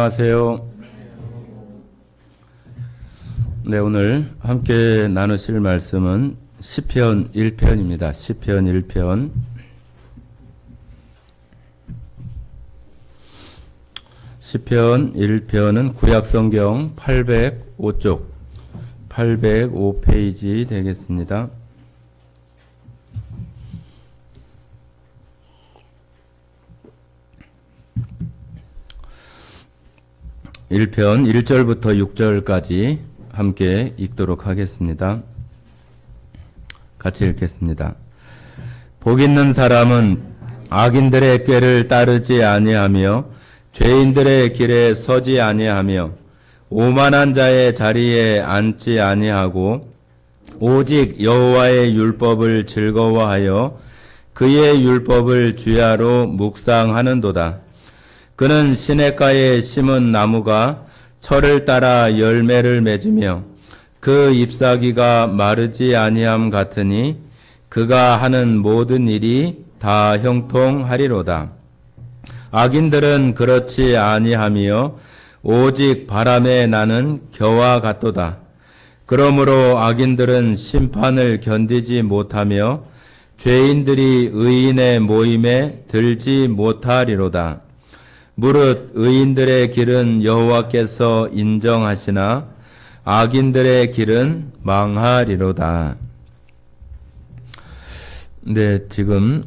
안녕하세요. 네, 오늘 함께 나누실 말씀은 시편 1편입니다. 시편 1편. 시편 1편은 구약성경 805쪽, 805페이지 되겠습니다. 1편 1절부터 6절까지 함께 읽도록 하겠습니다. 같이 읽겠습니다. 복 있는 사람은 악인들의 꾀를 따르지 아니하며 죄인들의 길에 서지 아니하며 오만한 자의 자리에 앉지 아니하고 오직 여호와의 율법을 즐거워하여 그의 율법을 주야로 묵상하는도다. 그는 시냇가에 심은 나무가 철을 따라 열매를 맺으며 그 잎사귀가 마르지 아니함 같으니 그가 하는 모든 일이 다 형통하리로다. 악인들은 그렇지 아니하며 오직 바람에 나는 겨와 같도다. 그러므로 악인들은 심판을 견디지 못하며 죄인들이 의인의 모임에 들지 못하리로다. 무릇 의인들의 길은 여호와께서 인정하시나 악인들의 길은 망하리로다. 네, 지금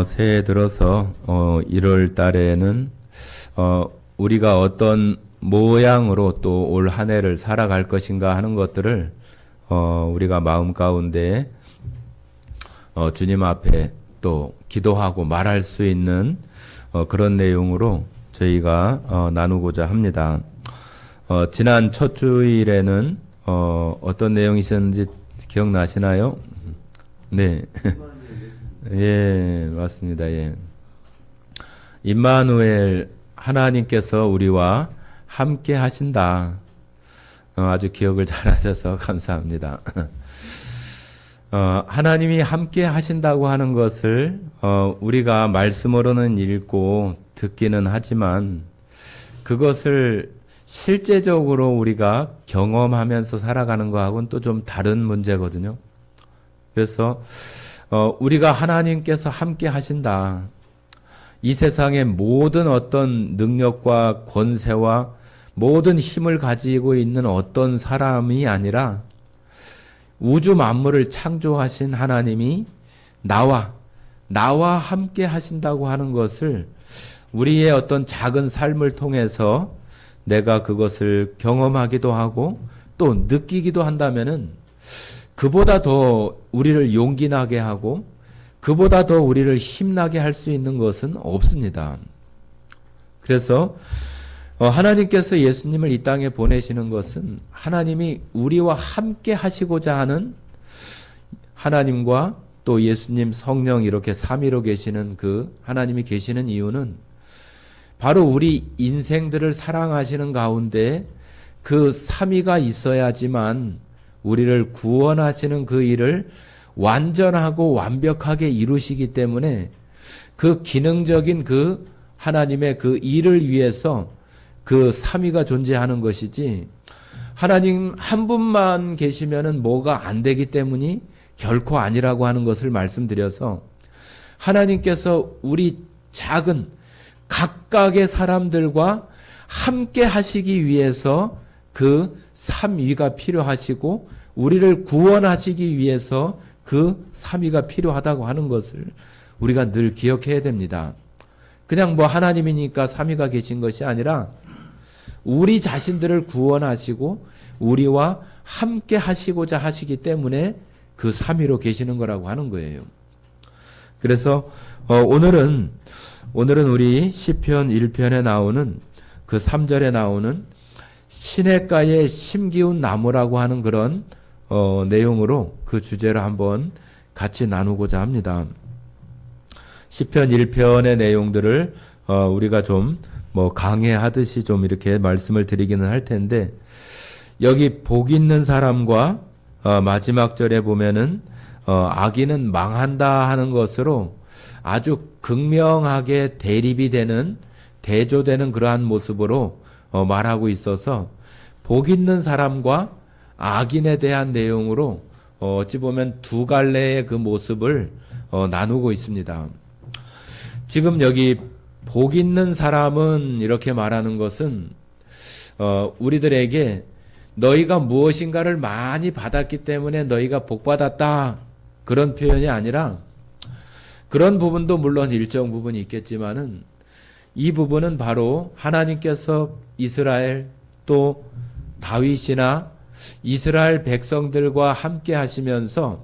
새해 들어서 1월 달에는 우리가 어떤 모양으로 또 올 한 해를 살아갈 것인가 하는 것들을 우리가 마음 가운데 주님 앞에 또 기도하고 말할 수 있는 그런 내용으로 저희가 나누고자 합니다. 지난 첫 주일에는 어떤 내용이 있었는지 기억나시나요? 네. 예, 맞습니다. 예. 임마누엘, 하나님께서 우리와 함께 하신다. 아주 기억을 잘 하셔서 감사합니다. 하나님이 함께 하신다고 하는 것을 우리가 말씀으로는 읽고 듣기는 하지만 그것을 실제적으로 우리가 경험하면서 살아가는 거하고는 또 좀 다른 문제거든요. 그래서 우리가 하나님께서 함께 하신다. 이 세상의 모든 어떤 능력과 권세와 모든 힘을 가지고 있는 어떤 사람이 아니라 우주 만물을 창조하신 하나님이 나와 함께 하신다고 하는 것을 우리의 어떤 작은 삶을 통해서 내가 그것을 경험하기도 하고 또 느끼기도 한다면은 그보다 더 우리를 용기 나게 하고 그보다 더 우리를 힘나게 할 수 있는 것은 없습니다. 그래서 하나님께서 예수님을 이 땅에 보내시는 것은 하나님이 우리와 함께 하시고자 하는 하나님과 또 예수님 성령 이렇게 삼위로 계시는 그 하나님이 계시는 이유는 바로 우리 인생들을 사랑하시는 가운데 그 삼위가 있어야지만 우리를 구원하시는 그 일을 완전하고 완벽하게 이루시기 때문에 그 기능적인 그 하나님의 그 일을 위해서 그 삼위가 존재하는 것이지 하나님 한 분만 계시면은 뭐가 안 되기 때문이 결코 아니라고 하는 것을 말씀드려서 하나님께서 우리 작은 각각의 사람들과 함께 하시기 위해서 그 삼위가 필요하시고 우리를 구원하시기 위해서 그 삼위가 필요하다고 하는 것을 우리가 늘 기억해야 됩니다. 그냥 뭐 하나님이니까 삼위가 계신 것이 아니라 우리 자신들을 구원하시고 우리와 함께 하시고자 하시기 때문에 그 삼위로 계시는 거라고 하는 거예요. 그래서 오늘은 우리 시편 1편에 나오는 그 3절에 나오는 시냇가에 심기운 나무라고 하는 그런 내용으로 그 주제를 한번 같이 나누고자 합니다. 시편 1편의 내용들을 우리가 좀 뭐 강해하듯이 좀 이렇게 말씀을 드리기는 할 텐데 여기 복 있는 사람과 마지막 절에 보면은 악인은 망한다 하는 것으로 아주 극명하게 대립이 되는 대조되는 그러한 모습으로 말하고 있어서 복 있는 사람과 악인에 대한 내용으로 어찌 보면 두 갈래의 그 모습을 나누고 있습니다. 지금 여기 복 있는 사람은 이렇게 말하는 것은 우리들에게 너희가 무엇인가를 많이 받았기 때문에 너희가 복 받았다 그런 표현이 아니라 그런 부분도 물론 일정 부분이 있겠지만은 이 부분은 바로 하나님께서 이스라엘 또 다윗이나 이스라엘 백성들과 함께 하시면서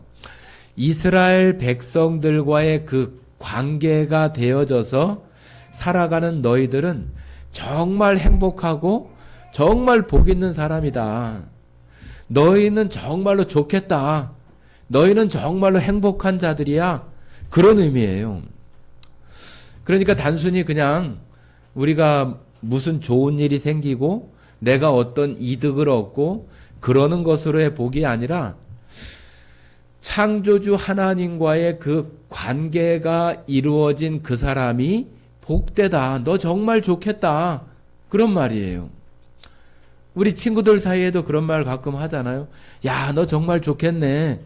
이스라엘 백성들과의 그 관계가 되어져서 살아가는 너희들은 정말 행복하고 정말 복 있는 사람이다. 너희는 정말로 좋겠다. 너희는 정말로 행복한 자들이야. 그런 의미예요. 그러니까 단순히 그냥 우리가 무슨 좋은 일이 생기고 내가 어떤 이득을 얻고 그러는 것으로의 복이 아니라 창조주 하나님과의 그 관계가 이루어진 그 사람이 복되다. 너 정말 좋겠다. 그런 말이에요. 우리 친구들 사이에도 그런 말 가끔 하잖아요. 야, 너 정말 좋겠네.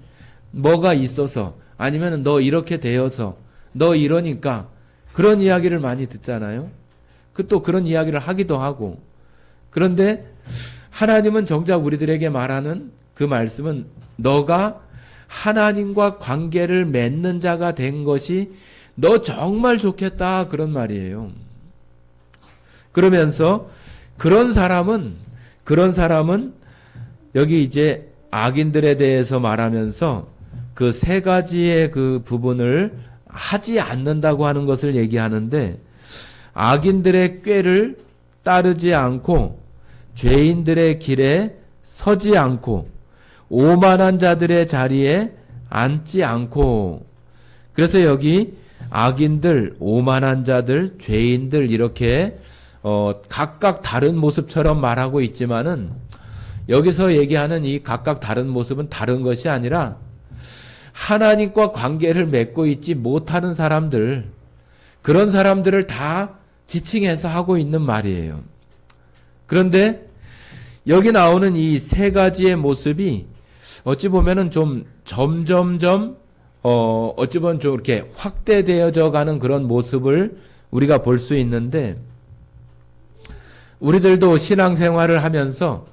뭐가 있어서 아니면 너 이렇게 되어서 너 이러니까 그런 이야기를 많이 듣잖아요. 또 그런 이야기를 하기도 하고. 그런데 하나님은 정작 우리들에게 말하는 그 말씀은 너가 하나님과 관계를 맺는 자가 된 것이 너 정말 좋겠다 그런 말이에요. 그러면서 그런 사람은 여기 이제 악인들에 대해서 말하면서 그 세 가지의 그 부분을 하지 않는다고 하는 것을 얘기하는데 악인들의 꾀를 따르지 않고 죄인들의 길에 서지 않고 오만한 자들의 자리에 앉지 않고 그래서 여기 악인들, 오만한 자들, 죄인들 이렇게 각각 다른 모습처럼 말하고 있지만은 여기서 얘기하는 이 각각 다른 모습은 다른 것이 아니라 하나님과 관계를 맺고 있지 못하는 사람들 그런 사람들을 다 지칭해서 하고 있는 말이에요. 그런데 여기 나오는 이 세 가지의 모습이 어찌 보면은 좀 점점점 어찌 보면 좀 이렇게 확대되어져 가는 그런 모습을 우리가 볼 수 있는데 우리들도 신앙생활을 하면서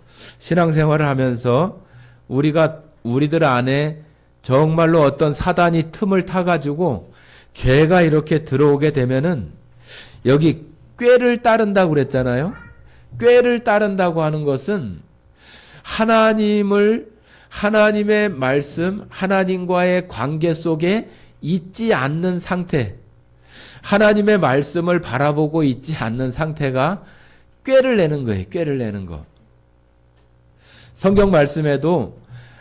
우리들 안에 정말로 어떤 사단이 틈을 타가지고 죄가 이렇게 들어오게 되면은 여기 꾀를 따른다고 그랬잖아요. 꾀를 따른다고 하는 것은 하나님의 말씀, 하나님과의 관계 속에 있지 않는 상태, 하나님의 말씀을 바라보고 있지 않는 상태가 꾀를 내는 거예요. 꾀를 내는 거. 성경 말씀에도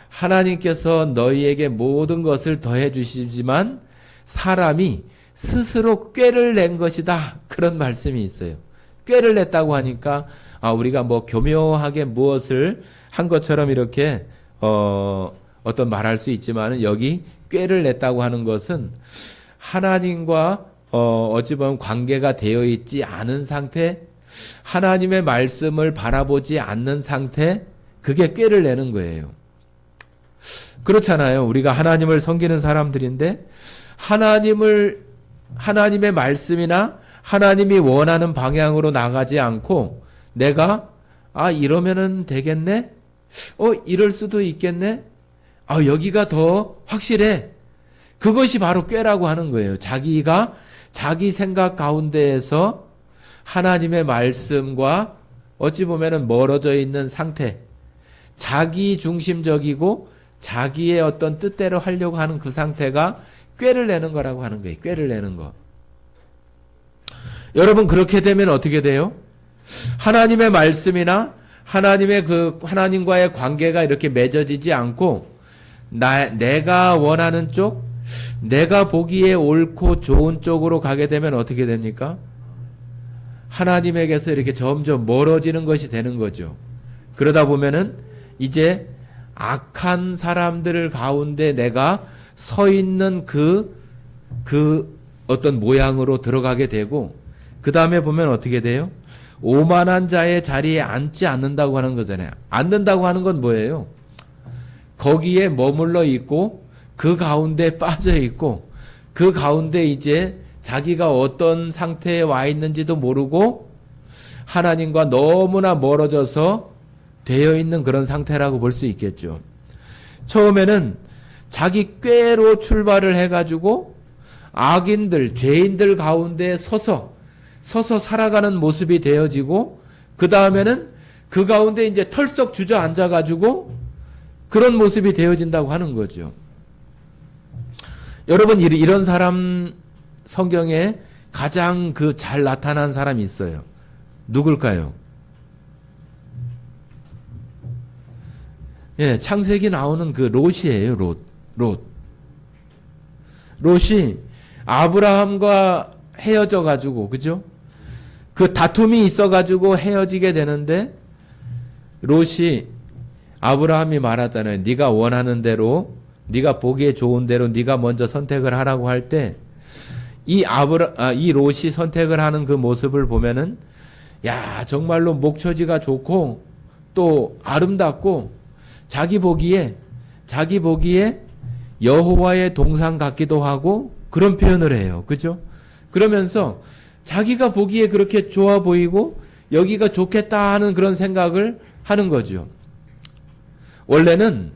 하나님께서 너희에게 모든 것을 더해 주시지만 사람이 스스로 꾀를 낸 것이다. 그런 말씀이 있어요. 꾀를 냈다고 하니까 우리가 뭐 교묘하게 무엇을 한 것처럼 이렇게 어떤 말할 수 있지만 여기 꾀를 냈다고 하는 것은 하나님과 어찌 보면 관계가 되어 있지 않은 상태, 하나님의 말씀을 바라보지 않는 상태, 그게 꾀를 내는 거예요. 그렇잖아요. 우리가 하나님을 섬기는 사람들인데 하나님의 말씀이나 하나님이 원하는 방향으로 나가지 않고 내가 이러면은 되겠네? 이럴 수도 있겠네? 여기가 더 확실해. 그것이 바로 꾀라고 하는 거예요. 자기가 자기 생각 가운데에서 하나님의 말씀과 어찌 보면은 멀어져 있는 상태, 자기 중심적이고 자기의 어떤 뜻대로 하려고 하는 그 상태가 꾀를 내는 거라고 하는 거예요. 꾀를 내는 거. 여러분 그렇게 되면 어떻게 돼요? 하나님의 말씀이나 하나님과의 관계가 이렇게 맺어지지 않고 내가 원하는 쪽, 내가 보기에 옳고 좋은 쪽으로 가게 되면 어떻게 됩니까? 하나님에게서 이렇게 점점 멀어지는 것이 되는 거죠. 그러다 보면은 이제 악한 사람들 가운데 내가 서 있는 그 어떤 모양으로 들어가게 되고 그 다음에 보면 어떻게 돼요? 오만한 자의 자리에 앉지 않는다고 하는 거잖아요. 앉는다고 하는 건 뭐예요? 거기에 머물러 있고 그 가운데 빠져 있고 그 가운데 이제 자기가 어떤 상태에 와 있는지도 모르고 하나님과 너무나 멀어져서 되어 있는 그런 상태라고 볼 수 있겠죠. 처음에는 자기 꾀로 출발을 해가지고 악인들, 죄인들 가운데 서서 살아가는 모습이 되어지고 그 다음에는 그 가운데 이제 털썩 주저앉아가지고 그런 모습이 되어진다고 하는 거죠. 여러분, 이런 사람 성경에 가장 그 잘 나타난 사람이 있어요. 누굴까요? 예, 창세기 나오는 그 롯이에요. 롯이 아브라함과 헤어져 가지고, 그죠? 그 다툼이 있어 가지고 헤어지게 되는데 롯이 아브라함이 말하잖아요. 네가 원하는 대로, 네가 보기에 좋은 대로 네가 먼저 선택을 하라고 할 때 이 롯이 선택을 하는 그 모습을 보면은 야, 정말로 목처지가 좋고 또 아름답고 자기 보기에 여호와의 동상 같기도 하고 그런 표현을 해요. 그죠? 그러면서 자기가 보기에 그렇게 좋아 보이고 여기가 좋겠다 하는 그런 생각을 하는 거죠. 원래는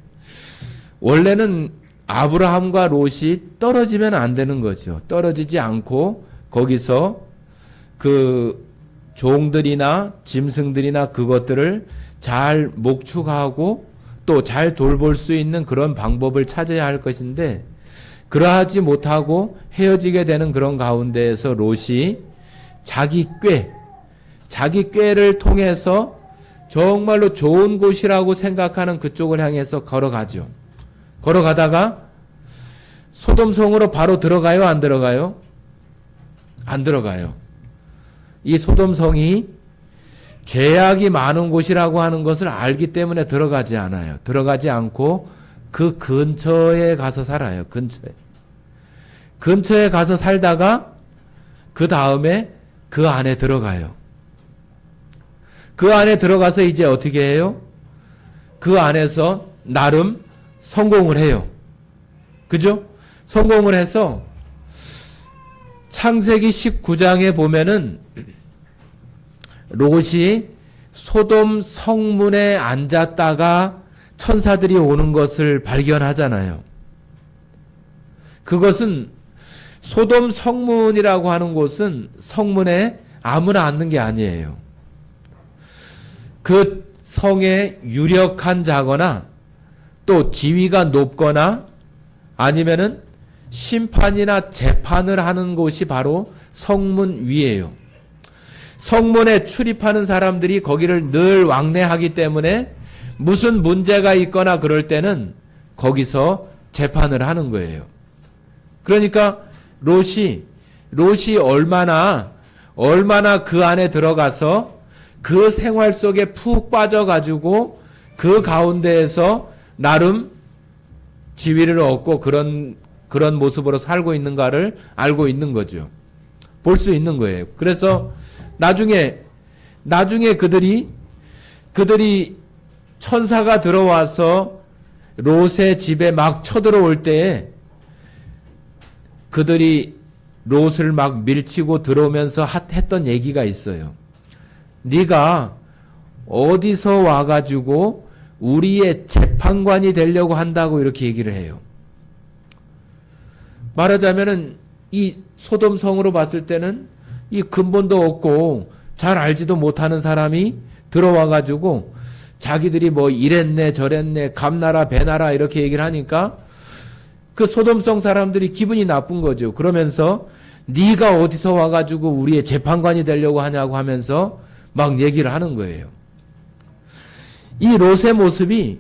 아브라함과 롯이 떨어지면 안 되는 거죠. 떨어지지 않고 거기서 그 종들이나 짐승들이나 그것들을 잘 목축하고 또 잘 돌볼 수 있는 그런 방법을 찾아야 할 것인데 그러하지 못하고 헤어지게 되는 그런 가운데에서 롯이 자기 꾀를 통해서 정말로 좋은 곳이라고 생각하는 그쪽을 향해서 걸어가죠. 걸어가다가 소돔성으로 바로 들어가요? 안 들어가요? 안 들어가요. 이 소돔성이 죄악이 많은 곳이라고 하는 것을 알기 때문에 들어가지 않아요. 들어가지 않고 그 근처에 가서 살아요. 근처에 가서 살다가 그 다음에 그 안에 들어가요. 그 안에 들어가서 이제 어떻게 해요? 그 안에서 나름 성공을 해요. 그죠? 성공을 해서 창세기 19장에 보면은 롯이 소돔 성문에 앉았다가 천사들이 오는 것을 발견하잖아요. 그것은 소돔 성문이라고 하는 곳은 성문에 아무나 앉는 게 아니에요. 그 성에 유력한 자거나 또 지위가 높거나 아니면은 심판이나 재판을 하는 곳이 바로 성문 위예요. 성문에 출입하는 사람들이 거기를 늘 왕래하기 때문에 무슨 문제가 있거나 그럴 때는 거기서 재판을 하는 거예요. 그러니까 롯이 얼마나 그 안에 들어가서 그 생활 속에 푹 빠져가지고 그 가운데에서 나름 지위를 얻고 그런 모습으로 살고 있는가를 알고 있는 거죠. 볼 수 있는 거예요. 그래서 나중에 그들이 천사가 들어와서 롯의 집에 막 쳐들어올 때에 그들이 롯을 막 밀치고 들어오면서 했던 얘기가 있어요. 네가 어디서 와가지고 우리의 재판관이 되려고 한다고 이렇게 얘기를 해요. 말하자면은 이 소돔 성으로 봤을 때는 이 근본도 없고 잘 알지도 못하는 사람이 들어와가지고 자기들이 뭐 이랬네 저랬네 감나라 배나라 이렇게 얘기를 하니까 그 소돔성 사람들이 기분이 나쁜 거죠. 그러면서 네가 어디서 와가지고 우리의 재판관이 되려고 하냐고 하면서 막 얘기를 하는 거예요. 이 롯의 모습이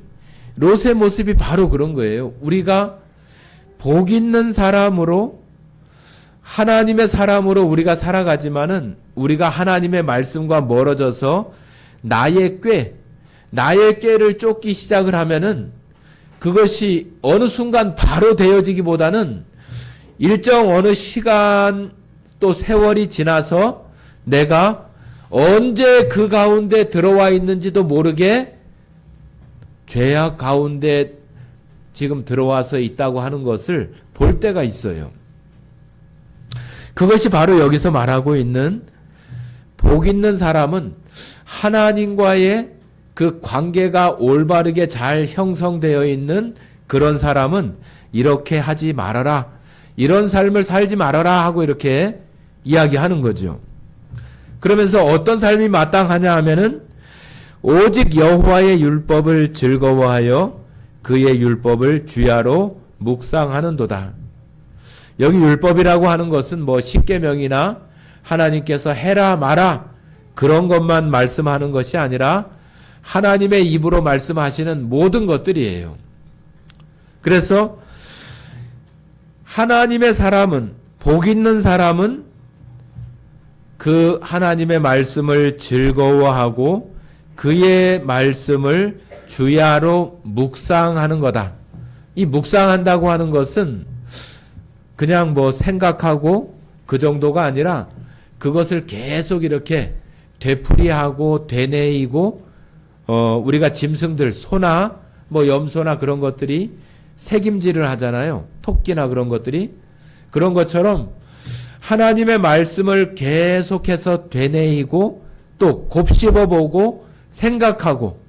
바로 그런 거예요. 우리가 복 있는 사람으로 하나님의 사람으로 우리가 살아가지만은 우리가 하나님의 말씀과 멀어져서 나의 꾀를 쫓기 시작을 하면은 그것이 어느 순간 바로 되어지기보다는 일정 어느 시간 또 세월이 지나서 내가 언제 그 가운데 들어와 있는지도 모르게 죄악 가운데 지금 들어와서 있다고 하는 것을 볼 때가 있어요. 그것이 바로 여기서 말하고 있는 복 있는 사람은 하나님과의 그 관계가 올바르게 잘 형성되어 있는 그런 사람은 이렇게 하지 말아라. 이런 삶을 살지 말아라 하고 이렇게 이야기하는 거죠. 그러면서 어떤 삶이 마땅하냐 하면은 오직 여호와의 율법을 즐거워하여 그의 율법을 주야로 묵상하는도다. 여기 율법이라고 하는 것은 뭐 십계명이나 하나님께서 해라 마라 그런 것만 말씀하는 것이 아니라 하나님의 입으로 말씀하시는 모든 것들이에요. 그래서 하나님의 사람은, 복 있는 사람은 그 하나님의 말씀을 즐거워하고 그의 말씀을 주야로 묵상하는 거다. 이 묵상한다고 하는 것은 그냥 뭐 생각하고 그 정도가 아니라 그것을 계속 이렇게 되풀이하고 되뇌이고 우리가 짐승들 소나 뭐 염소나 그런 것들이 새김질을 하잖아요. 토끼나 그런 것들이. 그런 것처럼 하나님의 말씀을 계속해서 되뇌이고 또 곱씹어보고 생각하고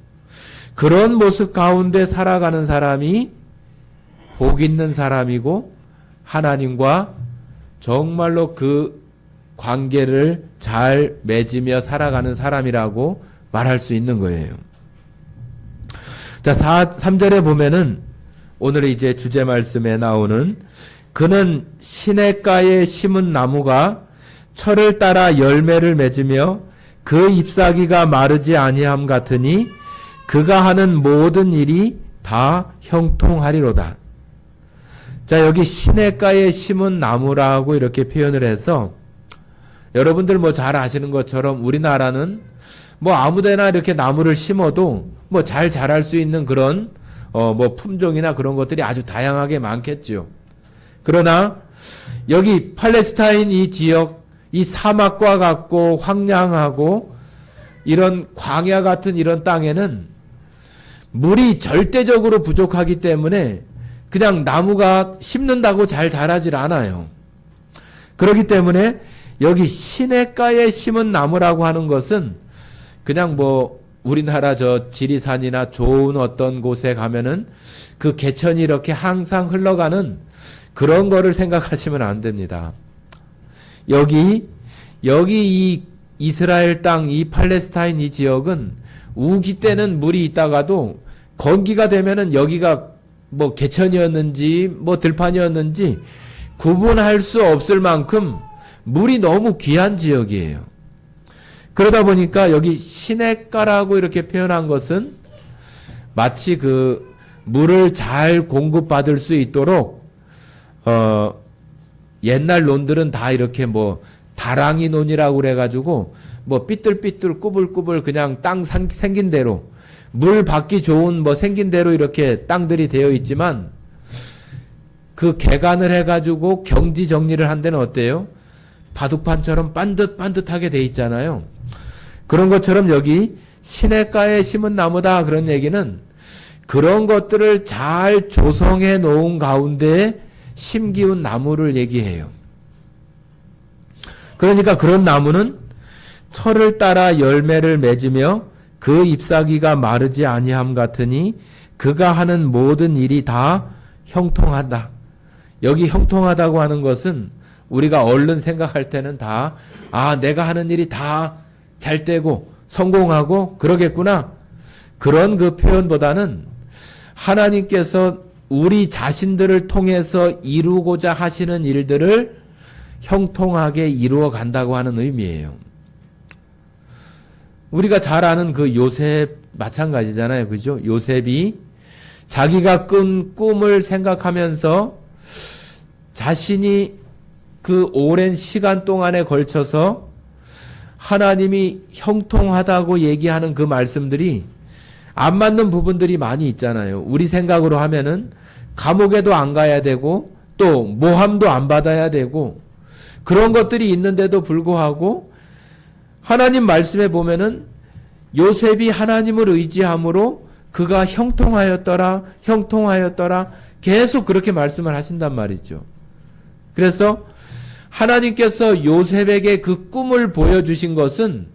그런 모습 가운데 살아가는 사람이 복 있는 사람이고 하나님과 정말로 그 관계를 잘 맺으며 살아가는 사람이라고 말할 수 있는 거예요. 자, 3절에 보면은 오늘 이제 주제 말씀에 나오는 그는 시냇가에 심은 나무가 철을 따라 열매를 맺으며 그 잎사귀가 마르지 아니함 같으니 그가 하는 모든 일이 다 형통하리로다. 자, 여기 시냇가에 심은 나무라고 이렇게 표현을 해서 여러분들 뭐 잘 아시는 것처럼 우리나라는 뭐 아무데나 이렇게 나무를 심어도 뭐 잘 자랄 수 있는 그런 뭐 품종이나 그런 것들이 아주 다양하게 많겠죠. 그러나 여기 팔레스타인 이 지역, 이 사막과 같고 황량하고 이런 광야 같은 이런 땅에는 물이 절대적으로 부족하기 때문에 그냥 나무가 심는다고 잘 자라질 않아요. 그렇기 때문에 여기 시냇가에 심은 나무라고 하는 것은 그냥 뭐 우리나라 저 지리산이나 좋은 어떤 곳에 가면은 그 개천이 이렇게 항상 흘러가는 그런 거를 생각하시면 안 됩니다. 여기 이 이스라엘 땅, 이 팔레스타인 이 지역은 우기 때는 물이 있다가도 건기가 되면은 여기가 뭐 개천이었는지 뭐 들판이었는지 구분할 수 없을 만큼 물이 너무 귀한 지역이에요. 그러다 보니까 여기 시냇가라고 이렇게 표현한 것은 마치 그 물을 잘 공급받을 수 있도록 옛날 논들은 다 이렇게 뭐 다랑이 논이라고 그래가지고 뭐 삐뚤삐뚤 꾸불꾸불 그냥 땅 생긴 대로 물 받기 좋은 뭐 생긴 대로 이렇게 땅들이 되어 있지만 그 개간을 해가지고 경지 정리를 한 데는 어때요? 바둑판처럼 반듯반듯하게 돼 있잖아요. 그런 것처럼 여기 시냇가에 심은 나무다 그런 얘기는 그런 것들을 잘 조성해 놓은 가운데 심기운 나무를 얘기해요. 그러니까 그런 나무는 철을 따라 열매를 맺으며 그 잎사귀가 마르지 아니함 같으니 그가 하는 모든 일이 다 형통하다. 여기 형통하다고 하는 것은 우리가 얼른 생각할 때는 다 내가 하는 일이 다 잘 되고 성공하고 그러겠구나. 그런 그 표현보다는 하나님께서 우리 자신들을 통해서 이루고자 하시는 일들을 형통하게 이루어 간다고 하는 의미예요. 우리가 잘 아는 그 요셉 마찬가지잖아요. 그죠? 요셉이 자기가 꾼 꿈을 생각하면서 자신이 그 오랜 시간 동안에 걸쳐서 하나님이 형통하다고 얘기하는 그 말씀들이 안 맞는 부분들이 많이 있잖아요. 우리 생각으로 하면은 감옥에도 안 가야 되고 또 모함도 안 받아야 되고 그런 것들이 있는데도 불구하고 하나님 말씀에 보면은 요셉이 하나님을 의지함으로 그가 형통하였더라, 형통하였더라, 계속 그렇게 말씀을 하신단 말이죠. 그래서 하나님께서 요셉에게 그 꿈을 보여주신 것은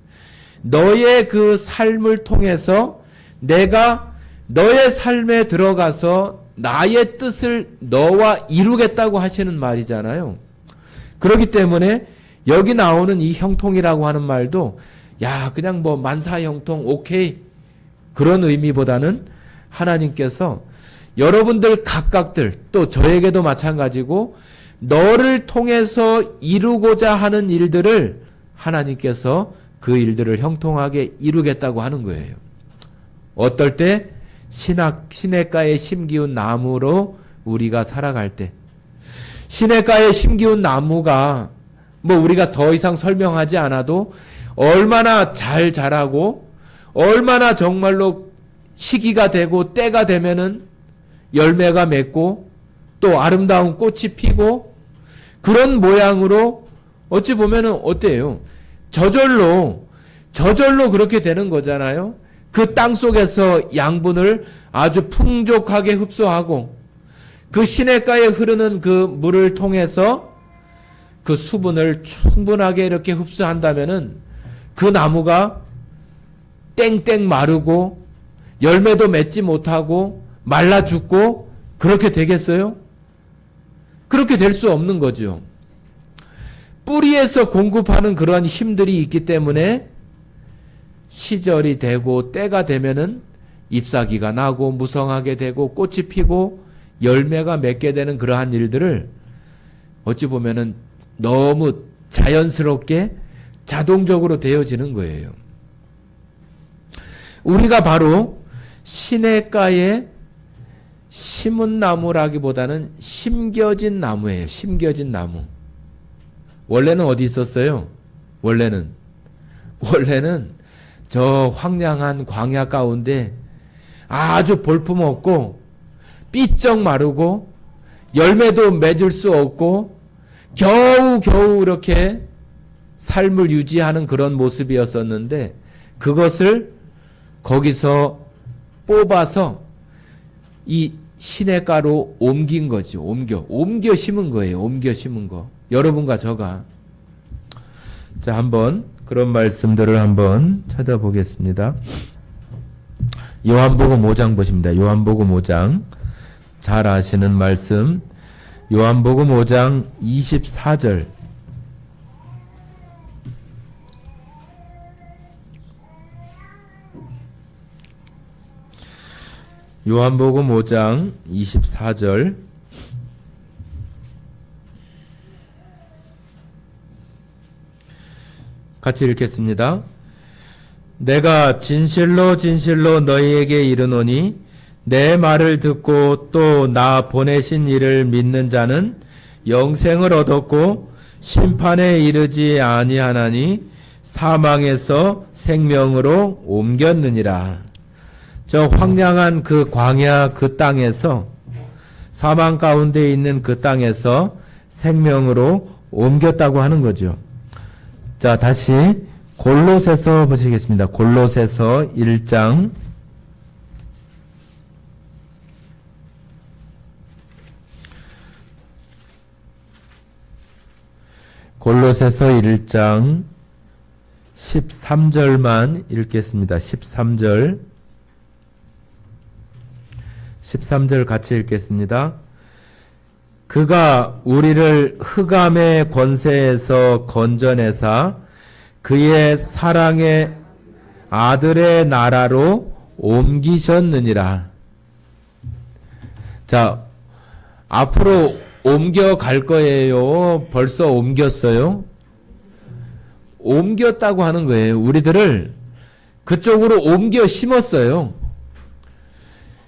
너의 그 삶을 통해서 내가 너의 삶에 들어가서 나의 뜻을 너와 이루겠다고 하시는 말이잖아요. 그렇기 때문에 여기 나오는 이 형통이라고 하는 말도 야 그냥 뭐 만사형통 오케이 그런 의미보다는 하나님께서 여러분들 각각들 또 저에게도 마찬가지고 너를 통해서 이루고자 하는 일들을 하나님께서 그 일들을 형통하게 이루겠다고 하는 거예요. 어떨 때 시냇가에 심기운 나무로 우리가 살아갈 때 시냇가에 심기운 나무가 뭐 우리가 더 이상 설명하지 않아도 얼마나 잘 자라고 얼마나 정말로 시기가 되고 때가 되면은 열매가 맺고 또 아름다운 꽃이 피고 그런 모양으로 어찌 보면은 어때요? 저절로 그렇게 되는 거잖아요. 그 땅 속에서 양분을 아주 풍족하게 흡수하고 그 시냇가에 흐르는 그 물을 통해서 그 수분을 충분하게 이렇게 흡수한다면은 그 나무가 땡땡 마르고 열매도 맺지 못하고 말라 죽고 그렇게 되겠어요? 그렇게 될 수 없는 거죠. 뿌리에서 공급하는 그러한 힘들이 있기 때문에 시절이 되고 때가 되면은 잎사귀가 나고 무성하게 되고 꽃이 피고 열매가 맺게 되는 그러한 일들을 어찌 보면은 너무 자연스럽게 자동적으로 되어지는 거예요. 우리가 바로 시냇가에 심은 나무라기보다는 심겨진 나무예요. 심겨진 나무. 원래는 어디 있었어요? 원래는 저 황량한 광야 가운데 아주 볼품없고 삐쩍 마르고 열매도 맺을 수 없고 겨우 이렇게 삶을 유지하는 그런 모습이었었는데 그것을 거기서 뽑아서 이 시냇가로 옮긴 거죠. 옮겨 심은 거예요. 옮겨 심은 거. 여러분과 저가. 자, 한번 그런 말씀들을 한번 찾아보겠습니다. 요한복음 5장 보십니다. 요한복음 5장. 잘 아시는 말씀. 요한복음 5장 24절. 요한복음 5장 24절. 같이 읽겠습니다. 내가 진실로 진실로 너희에게 이르노니 내 말을 듣고 또 나 보내신 이를 믿는 자는 영생을 얻었고 심판에 이르지 아니하나니 사망에서 생명으로 옮겼느니라. 저 황량한 그 광야 그 땅에서 사망 가운데 있는 그 땅에서 생명으로 옮겼다고 하는 거죠. 자, 다시 골로새서 보시겠습니다. 골로새서 1장 골로새서 1장 13절만 읽겠습니다. 13절 같이 읽겠습니다. 그가 우리를 흑암의 권세에서 건져내사 그의 사랑의 아들의 나라로 옮기셨느니라. 자, 앞으로 옮겨갈 거예요. 벌써 옮겼어요. 옮겼다고 하는 거예요. 우리들을 그쪽으로 옮겨 심었어요.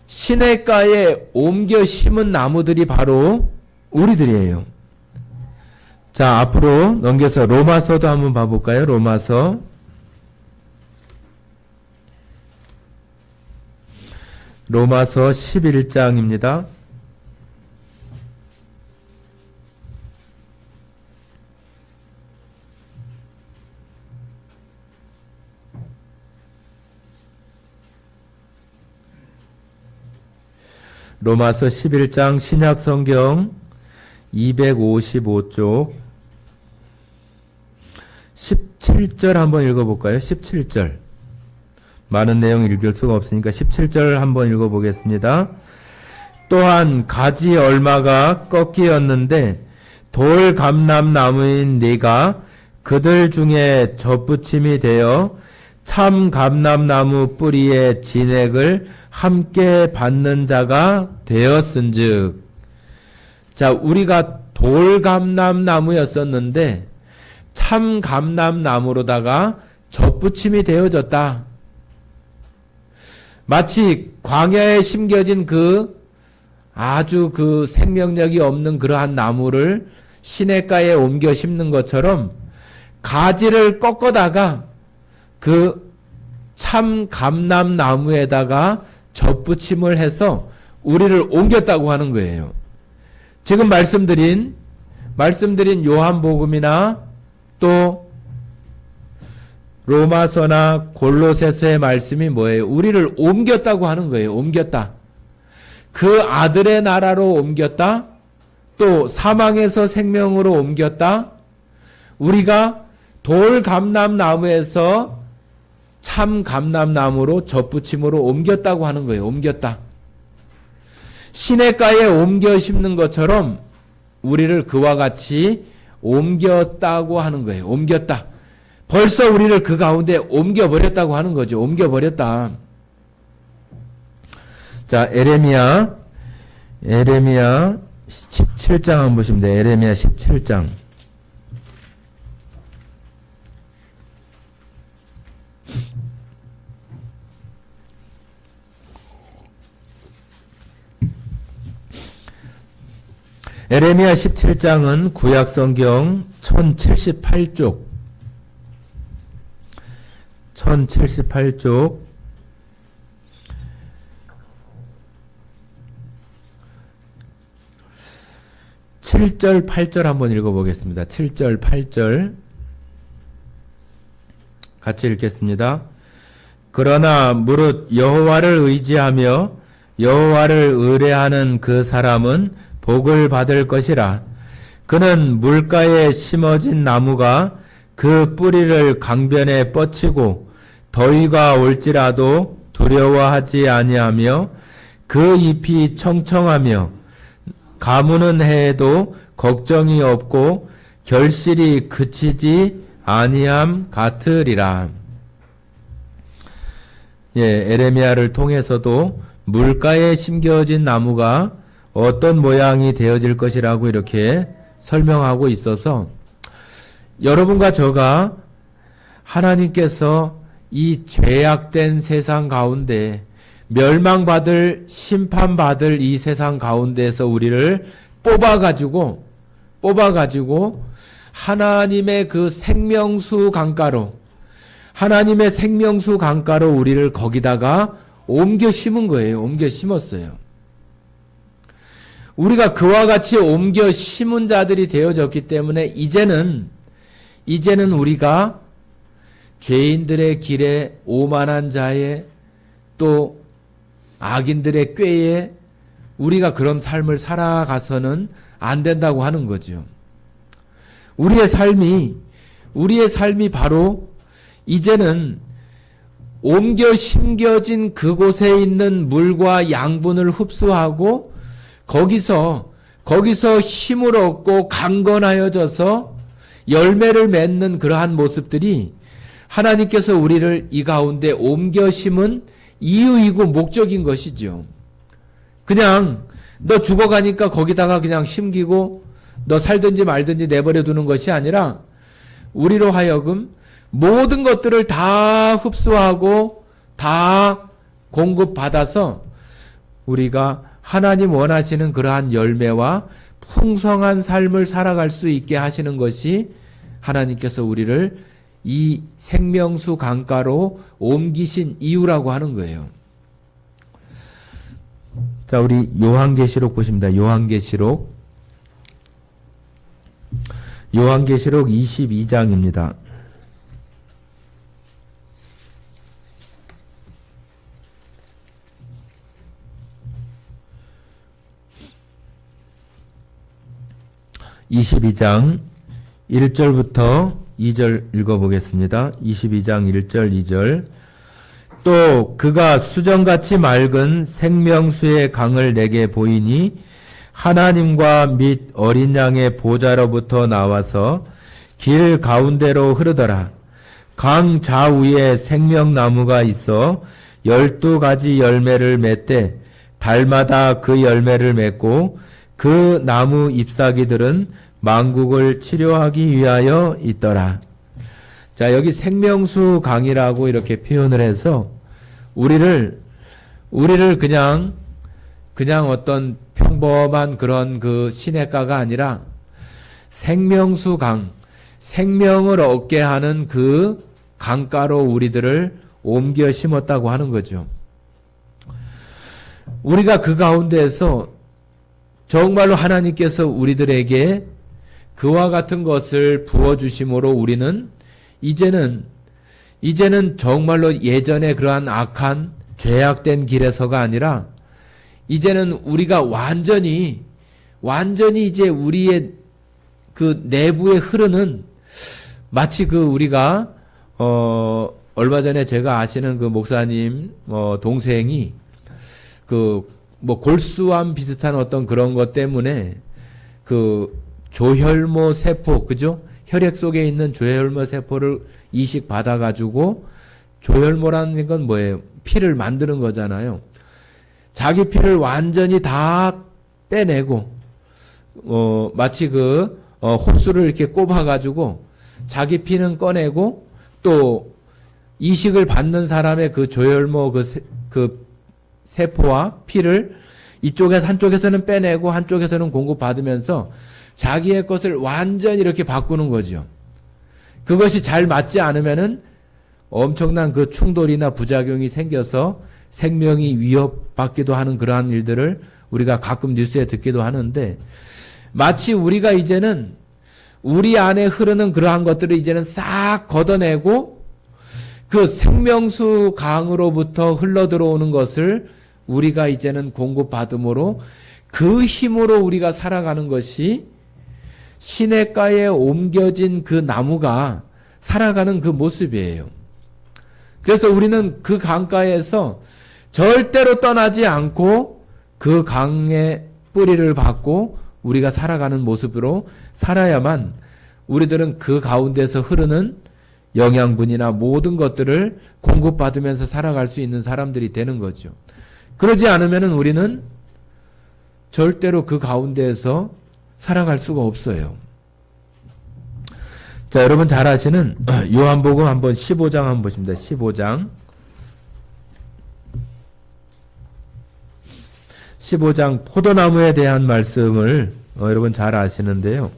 시냇가에 옮겨 심은 나무들이 바로 우리들이에요. 자, 앞으로 넘겨서 로마서도 한번 봐볼까요? 로마서 11장입니다. 로마서 11장 신약성경 255쪽 17절 한번 읽어볼까요? 17절. 많은 내용 읽을 수가 없으니까 17절 한번 읽어보겠습니다. 또한 가지 얼마가 꺾이었는데 돌 감람나무인 네가 그들 중에 접붙임이 되어 참 감람나무 뿌리의 진액을 함께 받는 자가 되었은즉. 자, 우리가 돌 감람나무였었는데 참 감람나무로다가 접붙임이 되어졌다. 마치 광야에 심겨진 아주 생명력이 없는 그러한 나무를 시냇가에 옮겨 심는 것처럼 가지를 꺾어다가 참 감람나무에다가 접붙임을 해서 우리를 옮겼다고 하는 거예요. 지금 말씀드린 요한복음이나 또 로마서나 골로새서의 말씀이 뭐예요? 우리를 옮겼다고 하는 거예요. 옮겼다. 그 아들의 나라로 옮겼다. 또 사망에서 생명으로 옮겼다. 우리가 돌 감람나무에서 참 감람나무로 접붙임으로 옮겼다고 하는 거예요. 옮겼다. 시냇가에 옮겨 심는 것처럼 우리를 그와 같이 옮겼다고 하는 거예요. 옮겼다. 벌써 우리를 그 가운데 옮겨버렸다고 하는 거죠. 옮겨버렸다. 자, 에레미야 17장 한번 보시면 돼요. 에레미야 17장. 에레미야 17장은 구약성경 1078쪽 7절 8절 한번 읽어보겠습니다. 7절 8절 같이 읽겠습니다. 그러나 무릇 여호와를 의지하며 여호와를 의뢰하는 그 사람은 복을 받을 것이라. 그는 물가에 심어진 나무가 그 뿌리를 강변에 뻗치고 더위가 올지라도 두려워하지 아니하며 그 잎이 청청하며 가무는 해에도 걱정이 없고 결실이 그치지 아니함 같으리라. 에레미야를 통해서도 물가에 심겨진 나무가 어떤 모양이 되어질 것이라고 이렇게 설명하고 있어서 여러분과 저가 하나님께서 이 죄악된 세상 가운데 멸망받을 심판받을 이 세상 가운데에서 우리를 뽑아가지고 하나님의 그 생명수 강가로 하나님의 생명수 강가로 우리를 거기다가 옮겨 심은 거예요. 옮겨 심었어요. 우리가 그와 같이 옮겨 심은 자들이 되어졌기 때문에 이제는 우리가 죄인들의 길에 오만한 자의 또 악인들의 꾀에 우리가 그런 삶을 살아가서는 안 된다고 하는 거죠. 우리의 삶이 바로 이제는 옮겨 심겨진 그곳에 있는 물과 양분을 흡수하고 거기서 힘을 얻고 강건하여져서 열매를 맺는 그러한 모습들이 하나님께서 우리를 이 가운데 옮겨 심은 이유이고 목적인 것이죠. 그냥 너 죽어가니까 거기다가 그냥 심기고 너 살든지 말든지 내버려 두는 것이 아니라 우리로 하여금 모든 것들을 다 흡수하고 다 공급받아서 우리가 하나님 원하시는 그러한 열매와 풍성한 삶을 살아갈 수 있게 하시는 것이 하나님께서 우리를 이 생명수 강가로 옮기신 이유라고 하는 거예요. 자, 우리 요한계시록 보십니다. 요한계시록 22장입니다. 22장 1절부터 2절 읽어보겠습니다. 22장 1절 2절. 또 그가 수정같이 맑은 생명수의 강을 내게 보이니 하나님과 및 어린 양의 보좌로부터 나와서 길 가운데로 흐르더라. 강 좌우에 생명나무가 있어 12가지 열매를 맺되 달마다 그 열매를 맺고 그 나무 잎사귀들은 만국을 치료하기 위하여 있더라. 자, 여기 생명수 강이라고 이렇게 표현을 해서 우리를 그냥 어떤 평범한 그런 그 시냇가가 아니라 생명수 강, 생명을 얻게 하는 그 강가로 우리들을 옮겨 심었다고 하는 거죠. 우리가 그 가운데에서 정말로 하나님께서 우리들에게 그와 같은 것을 부어주심으로 우리는 이제는 정말로 예전에 그러한 악한 죄악된 길에서가 아니라 이제는 우리가 완전히 이제 우리의 그 내부에 흐르는 마치 그 우리가 얼마 전에 제가 아시는 그 목사님 동생이 그 뭐 골수암 비슷한 어떤 그런 것 때문에 그 조혈모 세포, 그죠? 혈액 속에 있는 조혈모 세포를 이식 받아가지고, 조혈모라는 건 뭐예요? 피를 만드는 거잖아요. 자기 피를 완전히 다 빼내고, 마치 그 홉수를 이렇게 꼽아가지고 자기 피는 꺼내고 또 이식을 받는 사람의 그 조혈모 그 세포와 피를 한쪽에서는 빼내고 한쪽에서는 공급받으면서 자기의 것을 완전히 이렇게 바꾸는 거죠. 그것이 잘 맞지 않으면은 엄청난 그 충돌이나 부작용이 생겨서 생명이 위협받기도 하는 그러한 일들을 우리가 가끔 뉴스에 듣기도 하는데, 마치 우리가 이제는 우리 안에 흐르는 그러한 것들을 이제는 싹 걷어내고 그 생명수 강으로부터 흘러 들어오는 것을 우리가 이제는 공급받음으로 그 힘으로 우리가 살아가는 것이 시냇가에 옮겨진 그 나무가 살아가는 그 모습이에요. 그래서 우리는 그 강가에서 절대로 떠나지 않고 그 강의 뿌리를 받고 우리가 살아가는 모습으로 살아야만 우리들은 그 가운데서 흐르는 영양분이나 모든 것들을 공급받으면서 살아갈 수 있는 사람들이 되는 거죠. 그러지 않으면 우리는 절대로 그 가운데에서 살아갈 수가 없어요. 자, 여러분 잘 아시는 요한복음 한번 15장 한번 보십니다. 15장 포도나무에 대한 말씀을 여러분 잘 아시는데요.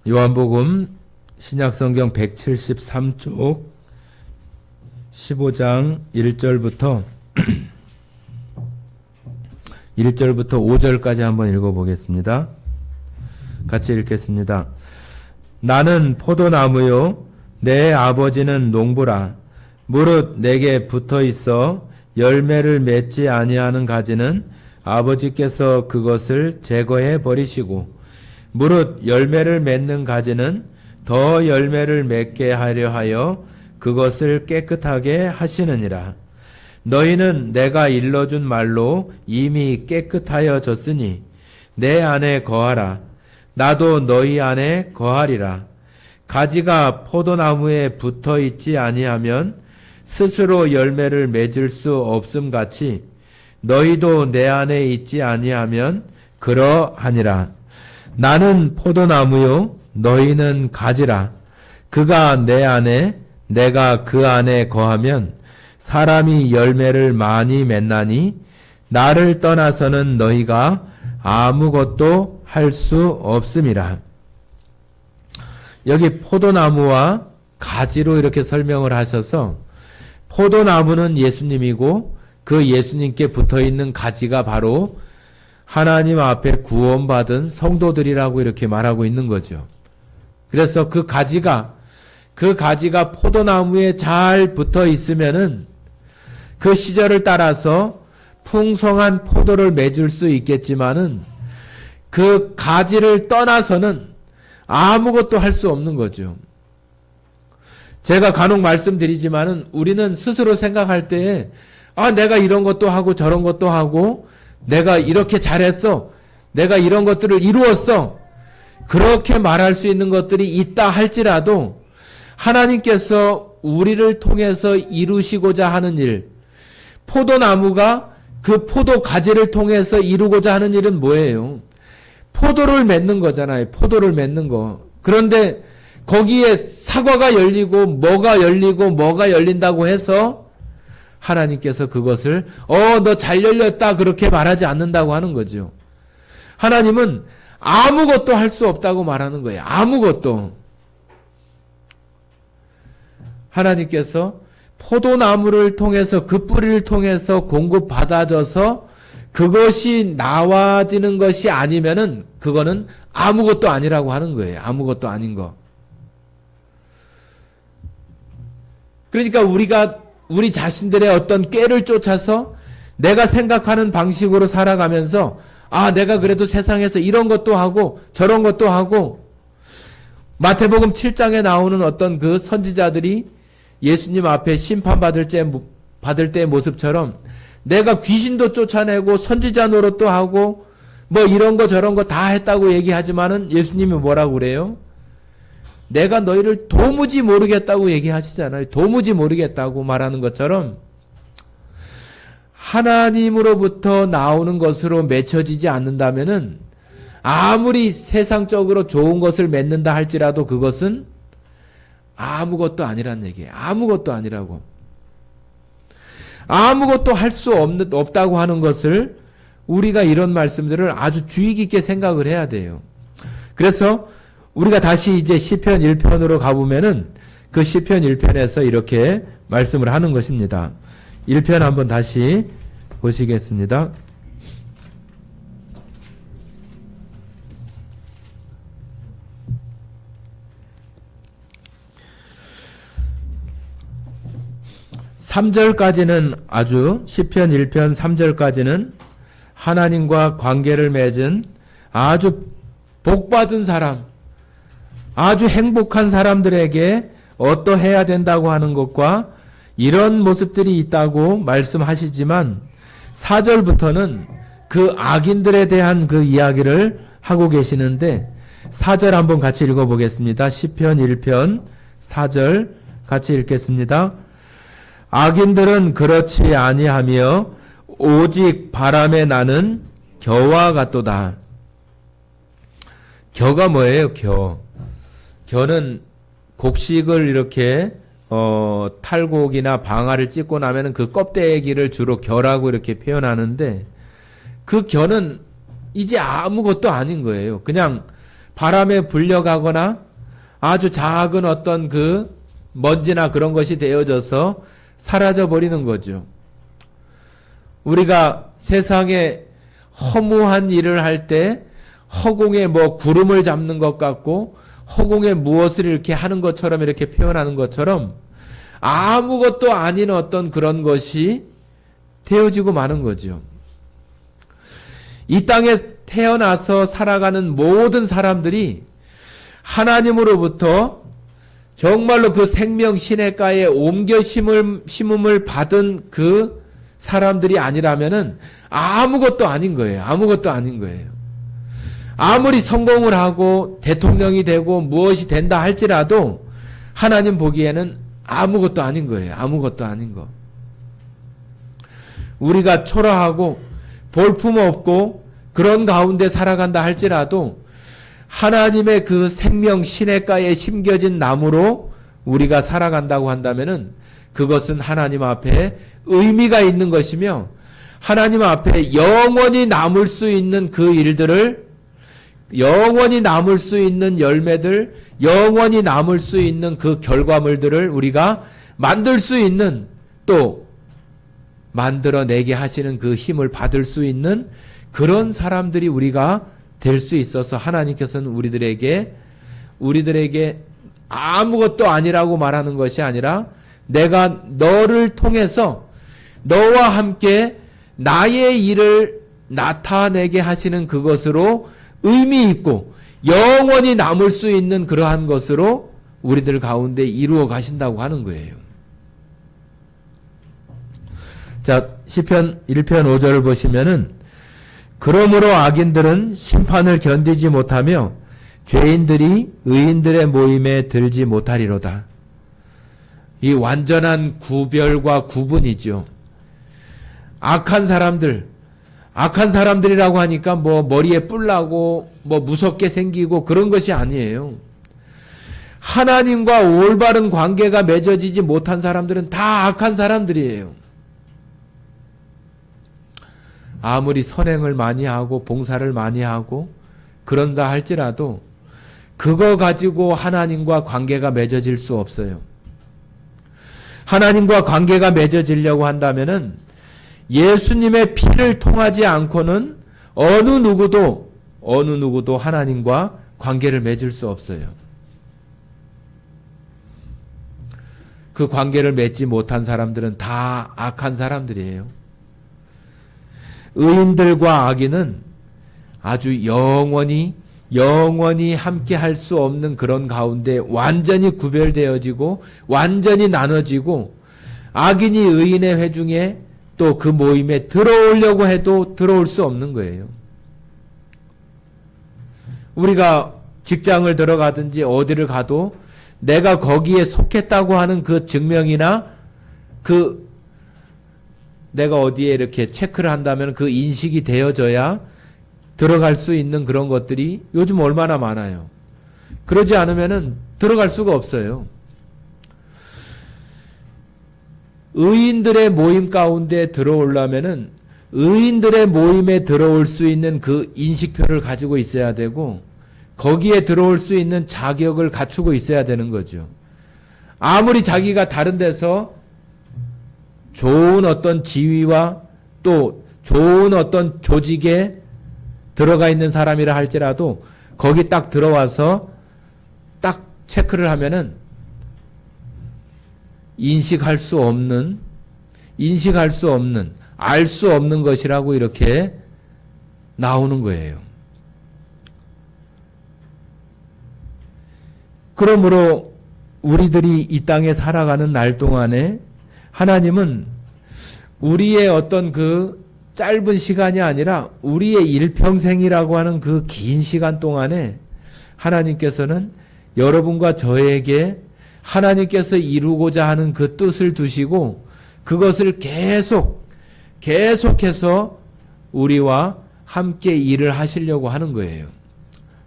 요한복음 신약성경 173쪽 15장 1절부터 5절까지 한번 읽어보겠습니다. 같이 읽겠습니다. 나는 포도나무요 내 아버지는 농부라. 무릇 내게 붙어 있어 열매를 맺지 아니하는 가지는 아버지께서 그것을 제거해 버리시고, 무릇 열매를 맺는 가지는 더 열매를 맺게 하려 하여 그것을 깨끗하게 하시느니라. 너희는 내가 일러준 말로 이미 깨끗하여졌으니 내 안에 거하라. 나도 너희 안에 거하리라. 가지가 포도나무에 붙어 있지 아니하면 스스로 열매를 맺을 수 없음 같이 너희도 내 안에 있지 아니하면 그러하니라. 나는 포도나무요 너희는 가지라. 그가 내 안에 내가 그 안에 거하면 사람이 열매를 많이 맺나니 나를 떠나서는 너희가 아무것도 할 수 없음이라. 여기 포도나무와 가지로 이렇게 설명을 하셔서, 포도나무는 예수님이고 그 예수님께 붙어있는 가지가 바로 하나님 앞에 구원받은 성도들이라고 이렇게 말하고 있는 거죠. 그래서 그 가지가 그 가지가 포도나무에 잘 붙어 있으면은 그 시절을 따라서 풍성한 포도를 맺을 수 있겠지만은 그 가지를 떠나서는 아무것도 할 수 없는 거죠. 제가 간혹 말씀드리지만은 우리는 스스로 생각할 때에 내가 이런 것도 하고 저런 것도 하고 내가 이렇게 잘했어. 내가 이런 것들을 이루었어. 그렇게 말할 수 있는 것들이 있다 할지라도 하나님께서 우리를 통해서 이루시고자 하는 일, 포도나무가 그 포도 가지를 통해서 이루고자 하는 일은 뭐예요? 포도를 맺는 거잖아요. 포도를 맺는 거. 그런데 거기에 사과가 열리고 뭐가 열리고 뭐가 열린다고 해서 하나님께서 그것을 너 잘 열렸다 그렇게 말하지 않는다고 하는 거죠. 하나님은 아무것도 할 수 없다고 말하는 거예요. 아무것도. 하나님께서 포도나무를 통해서 그 뿌리를 통해서 공급받아져서 그것이 나와지는 것이 아니면은 그거는 아무것도 아니라고 하는 거예요. 아무것도 아닌 거. 그러니까 우리가 우리 자신들의 어떤 꾀를 쫓아서 내가 생각하는 방식으로 살아가면서 내가 그래도 세상에서 이런 것도 하고 저런 것도 하고 마태복음 7장에 나오는 어떤 그 선지자들이 예수님 앞에 심판받을 때의 모습처럼 내가 귀신도 쫓아내고 선지자 노릇도 하고 뭐 이런 거 저런 거 다 했다고 얘기하지만은 예수님이 뭐라고 그래요? 내가 너희를 도무지 모르겠다고 얘기하시잖아요. 도무지 모르겠다고 말하는 것처럼 하나님으로부터 나오는 것으로 맺혀지지 않는다면은 아무리 세상적으로 좋은 것을 맺는다 할지라도 그것은 아무것도 아니란 얘기예요. 아무것도 아니라고. 아무것도 할 수 없다고 하는 것을 우리가 이런 말씀들을 아주 주의 깊게 생각을 해야 돼요. 그래서 우리가 다시 이제 시편 1편으로 가보면은 그 시편 1편에서 이렇게 말씀을 하는 것입니다. 1편 한번 다시 보시겠습니다. (3절까지는) 아주 시편 1편 3절까지는 하나님과 관계를 맺은 아주 복받은 사람, 아주 행복한 사람들에게 어떠해야 된다고 하는 것과 이런 모습들이 있다고 말씀하시지만 4절부터는 그 악인들에 대한 그 이야기를 하고 계시는데 4절 한번 같이 읽어보겠습니다. 시편 1편 4절 같이 읽겠습니다. 악인들은 그렇지 아니하며 오직 바람에 나는 겨와 같도다. 겨가 뭐예요? 겨는 곡식을 이렇게 탈곡이나 방아를 찢고 나면은 그 껍데기를 주로 겨라고 이렇게 표현하는데 그 겨는 이제 아무것도 아닌 거예요. 그냥 바람에 불려가거나 아주 작은 어떤 그 먼지나 그런 것이 되어져서 사라져 버리는 거죠. 우리가 세상에 허무한 일을 할 때 허공에 뭐 구름을 잡는 것 같고 허공에 무엇을 이렇게 하는 것처럼 이렇게 표현하는 것처럼 아무것도 아닌 어떤 그런 것이 되어지고 마는 거죠. 이 땅에 태어나서 살아가는 모든 사람들이 하나님으로부터 정말로 그 생명 시냇가에 옮겨 심음을 받은 그 사람들이 아니라면은 아무것도 아닌 거예요. 아무것도 아닌 거예요. 아무리 성공을 하고 대통령이 되고 무엇이 된다 할지라도 하나님 보기에는 아무것도 아닌 거예요. 아무것도 아닌 거. 우리가 초라하고 볼품없고 그런 가운데 살아간다 할지라도 하나님의 그 생명 시냇가에 심겨진 나무로 우리가 살아간다고 한다면은 그것은 하나님 앞에 의미가 있는 것이며 하나님 앞에 영원히 남을 수 있는 그 일들을 영원히 남을 수 있는 열매들, 영원히 남을 수 있는 그 결과물들을 우리가 만들 수 있는 또 만들어내게 하시는 그 힘을 받을 수 있는 그런 사람들이 우리가 될 수 있어서 하나님께서는 우리들에게 아무것도 아니라고 말하는 것이 아니라 내가 너를 통해서 너와 함께 나의 일을 나타내게 하시는 그것으로 의미 있고 영원히 남을 수 있는 그러한 것으로 우리들 가운데 이루어 가신다고 하는 거예요. 자, 시편 1편 5절을 보시면은 그러므로 악인들은 심판을 견디지 못하며 죄인들이 의인들의 모임에 들지 못하리로다. 이 완전한 구별과 구분이죠. 악한 사람들이라고 하니까 뭐 머리에 뿔 나고 뭐 무섭게 생기고 그런 것이 아니에요. 하나님과 올바른 관계가 맺어지지 못한 사람들은 다 악한 사람들이에요. 아무리 선행을 많이 하고 봉사를 많이 하고 그런다 할지라도 그거 가지고 하나님과 관계가 맺어질 수 없어요. 하나님과 관계가 맺어지려고 한다면은 예수님의 피를 통하지 않고는 어느 누구도 하나님과 관계를 맺을 수 없어요. 그 관계를 맺지 못한 사람들은 다 악한 사람들이에요. 의인들과 악인은 아주 영원히 함께 할 수 없는 그런 가운데 완전히 구별되어지고 완전히 나눠지고 악인이 의인의 회중에 또 그 모임에 들어오려고 해도 들어올 수 없는 거예요. 우리가 직장을 들어가든지 어디를 가도 내가 거기에 속했다고 하는 그 증명이나 내가 어디에 이렇게 체크를 한다면 그 인식이 되어져야 들어갈 수 있는 그런 것들이 요즘 얼마나 많아요. 그러지 않으면은 들어갈 수가 없어요. 의인들의 모임 가운데 들어오려면은 의인들의 모임에 들어올 수 있는 그 인식표를 가지고 있어야 되고 거기에 들어올 수 있는 자격을 갖추고 있어야 되는 거죠. 아무리 자기가 다른 데서 좋은 어떤 지위와 또 좋은 어떤 조직에 들어가 있는 사람이라 할지라도 거기 딱 들어와서 딱 체크를 하면은 인식할 수 없는, 알 수 없는 것이라고 이렇게 나오는 거예요. 그러므로 우리들이 이 땅에 살아가는 날 동안에 하나님은 우리의 어떤 그 짧은 시간이 아니라 우리의 일평생이라고 하는 그 긴 시간 동안에 하나님께서는 여러분과 저에게 하나님께서 이루고자 하는 그 뜻을 두시고 그것을 계속해서 우리와 함께 일을 하시려고 하는 거예요.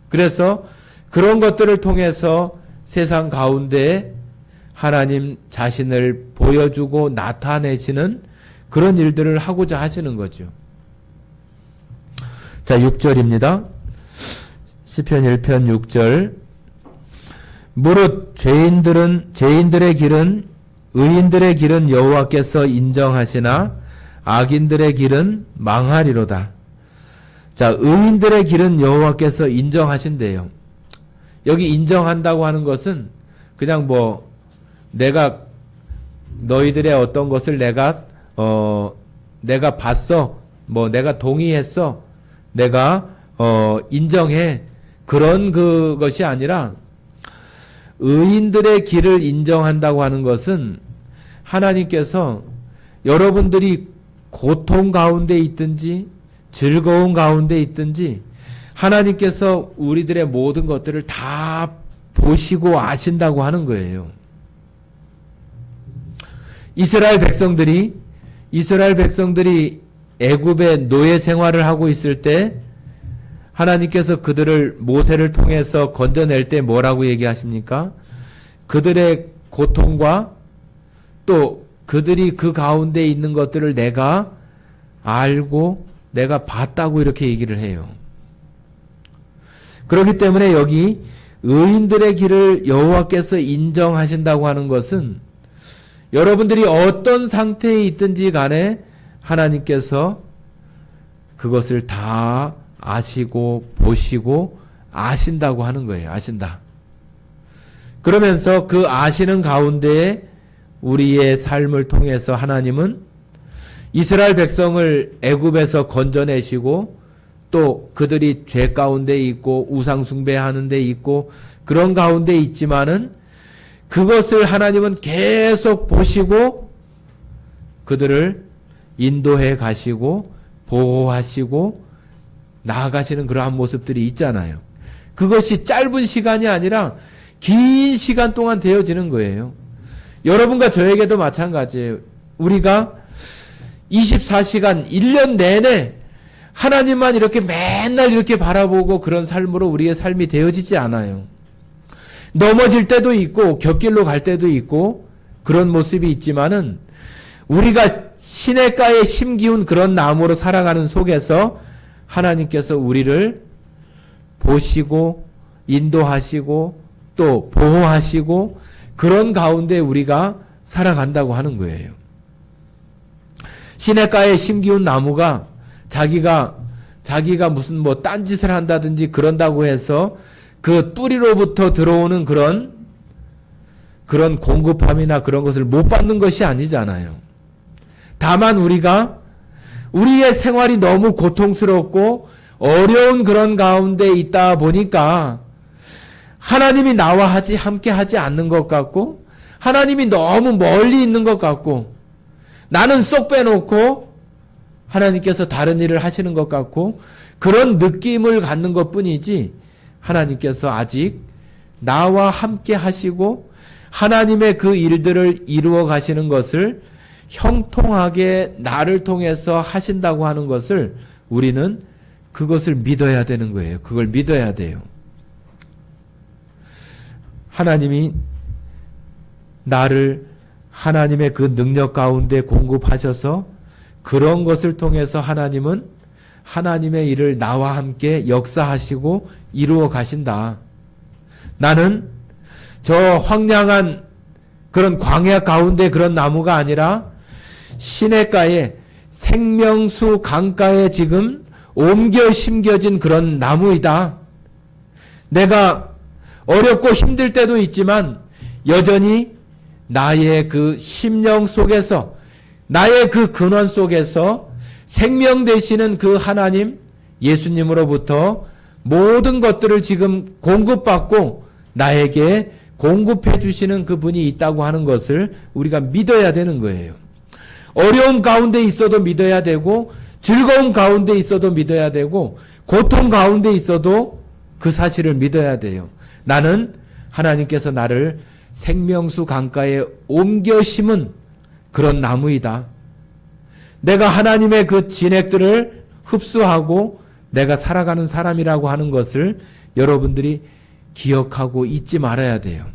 그래서 그런 것들을 통해서 세상 가운데 하나님 자신을 보여주고 나타내시는 그런 일들을 하고자 하시는 거죠. 자, 6절입니다. 시편 1편 6절. 무릇 죄인들의 길은 의인들의 길은 여호와께서 인정하시나 악인들의 길은 망하리로다. 자, 의인들의 길은 여호와께서 인정하신대요. 여기 인정한다고 하는 것은 그냥 뭐 내가 너희들의 어떤 것을 내가 봤어, 뭐 내가 동의했어, 내가 인정해, 그런 그것이 아니라 의인들의 길을 인정한다고 하는 것은 하나님께서 여러분들이 고통 가운데 있든지 즐거운 가운데 있든지 하나님께서 우리들의 모든 것들을 다 보시고 아신다고 하는 거예요. 이스라엘 백성들이 애굽의 노예 생활을 하고 있을 때 하나님께서 그들을 모세를 통해서 건져낼 때 뭐라고 얘기하십니까? 그들의 고통과 또 그들이 그 가운데 있는 것들을 내가 알고 내가 봤다고 이렇게 얘기를 해요. 그렇기 때문에 여기 의인들의 길을 여호와께서 인정하신다고 하는 것은 여러분들이 어떤 상태에 있든지 간에 하나님께서 그것을 다 아시고 보시고 아신다고 하는 거예요. 아신다. 그러면서 그 아시는 가운데 우리의 삶을 통해서 하나님은 이스라엘 백성을 애굽에서 건져내시고 또 그들이 죄 가운데 있고 우상 숭배하는 데 있고 그런 가운데 있지만은 그것을 하나님은 계속 보시고 그들을 인도해 가시고 보호하시고 나아가시는 그러한 모습들이 있잖아요. 그것이 짧은 시간이 아니라 긴 시간 동안 되어지는 거예요. 여러분과 저에게도 마찬가지예요. 우리가 24시간 1년 내내 하나님만 이렇게 맨날 이렇게 바라보고 그런 삶으로 우리의 삶이 되어지지 않아요. 넘어질 때도 있고 곁길로 갈 때도 있고 그런 모습이 있지만은 우리가 시냇가에 심기운 그런 나무로 살아가는 속에서 하나님께서 우리를 보시고 인도하시고 또 보호하시고 그런 가운데 우리가 살아간다고 하는 거예요. 시냇가에 심기운 나무가 자기가 무슨 뭐 딴짓을 한다든지 그런다고 해서 그 뿌리로부터 들어오는 그런 공급함이나 그런 것을 못 받는 것이 아니잖아요. 다만 우리가 우리의 생활이 너무 고통스럽고 어려운 그런 가운데 있다 보니까 하나님이 나와 함께 하지 않는 것 같고 하나님이 너무 멀리 있는 것 같고 나는 쏙 빼놓고 하나님께서 다른 일을 하시는 것 같고 그런 느낌을 갖는 것 뿐이지 하나님께서 아직 나와 함께 하시고 하나님의 그 일들을 이루어 가시는 것을 형통하게 나를 통해서 하신다고 하는 것을 우리는 그것을 믿어야 되는 거예요. 그걸 믿어야 돼요. 하나님이 나를 하나님의 그 능력 가운데 공급하셔서 그런 것을 통해서 하나님은 하나님의 일을 나와 함께 역사하시고 이루어 가신다. 나는 저 황량한 그런 광야 가운데 그런 나무가 아니라 시냇가에 생명수 강가에 지금 옮겨 심겨진 그런 나무이다. 내가 어렵고 힘들 때도 있지만 여전히 나의 그 심령 속에서 나의 그 근원 속에서 생명 되시는 그 하나님 예수님으로부터 모든 것들을 지금 공급받고 나에게 공급해 주시는 그분이 있다고 하는 것을 우리가 믿어야 되는 거예요. 어려움 가운데 있어도 믿어야 되고 즐거움 가운데 있어도 믿어야 되고 고통 가운데 있어도 그 사실을 믿어야 돼요. 나는 하나님께서 나를 생명수 강가에 옮겨 심은 그런 나무이다. 내가 하나님의 그 진액들을 흡수하고 내가 살아가는 사람이라고 하는 것을 여러분들이 기억하고 잊지 말아야 돼요.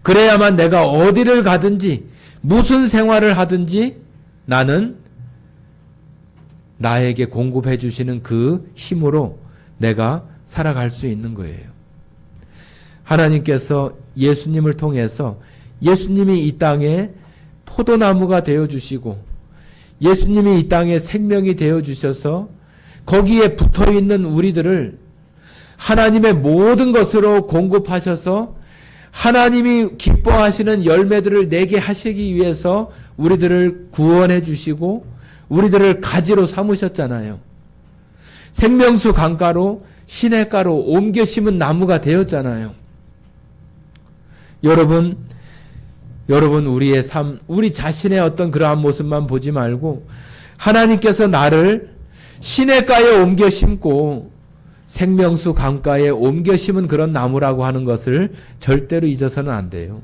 그래야만 내가 어디를 가든지 무슨 생활을 하든지 나는 나에게 공급해 주시는 그 힘으로 내가 살아갈 수 있는 거예요. 하나님께서 예수님을 통해서 예수님이 이 땅에 포도나무가 되어주시고 예수님이 이 땅에 생명이 되어주셔서 거기에 붙어있는 우리들을 하나님의 모든 것으로 공급하셔서 하나님이 기뻐하시는 열매들을 내게 하시기 위해서 우리들을 구원해 주시고 우리들을 가지로 삼으셨잖아요. 생명수 강가로 시냇가로 옮겨 심은 나무가 되었잖아요. 여러분 우리의 삶, 우리 자신의 어떤 그러한 모습만 보지 말고 하나님께서 나를 시냇가에 옮겨 심고 생명수 강가에 옮겨 심은 그런 나무라고 하는 것을 절대로 잊어서는 안 돼요.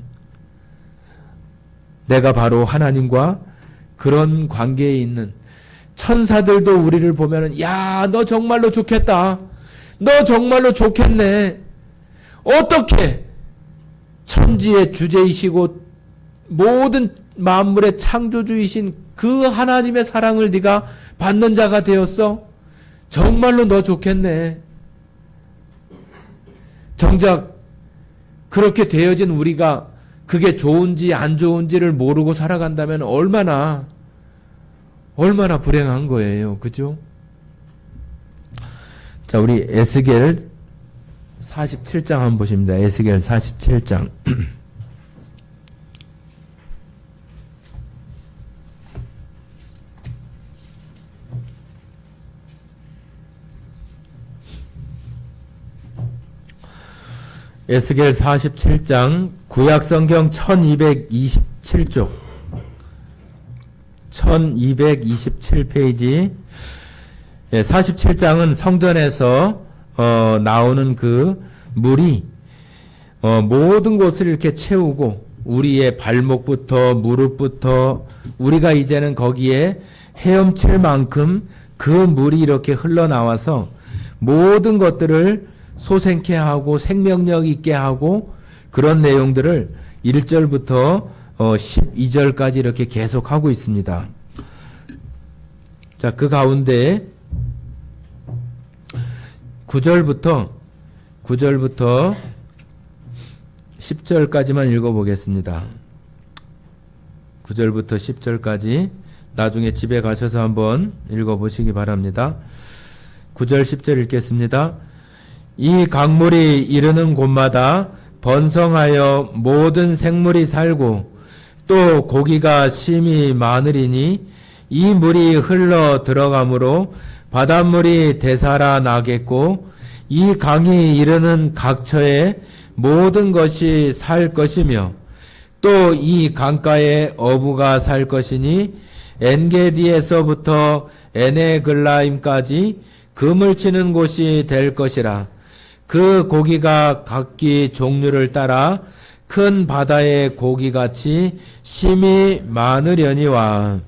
내가 바로 하나님과 그런 관계에 있는 천사들도 우리를 보면은 야, 너 정말로 좋겠다. 너 정말로 좋겠네. 어떻게 천지의 주제이시고 모든 만물의 창조주이신 그 하나님의 사랑을 네가 받는 자가 되었어? 정말로 너 좋겠네. 정작 그렇게 되어진 우리가 그게 좋은지 안 좋은지를 모르고 살아간다면 얼마나 불행한 거예요. 그죠? 자, 우리 에스겔 47장 한번 보십니다. 에스겔 47장. 에스겔 47장 구약성경 1227쪽 1227페이지. 47장은 성전에서 나오는 그 물이 모든 곳을 이렇게 채우고 우리의 발목부터 무릎부터 우리가 이제는 거기에 헤엄칠 만큼 그 물이 이렇게 흘러나와서 모든 것들을 소생케 하고 생명력 있게 하고 그런 내용들을 1절부터 12절까지 이렇게 계속하고 있습니다. 자, 그 가운데 9절부터 10절까지만 읽어보겠습니다. 9절부터 10절까지 나중에 집에 가셔서 한번 읽어보시기 바랍니다. 9절 10절 읽겠습니다. 이 강물이 이르는 곳마다 번성하여 모든 생물이 살고 또 고기가 심히 많으리니 이 물이 흘러 들어가므로 바닷물이 되살아 나겠고 이 강이 이르는 각처에 모든 것이 살 것이며 또 이 강가에 어부가 살 것이니 엔게디에서부터 에네글라임까지 금을 치는 곳이 될 것이라. 그 고기가 각기 종류를 따라 큰 바다의 고기같이 심히 많으려니와.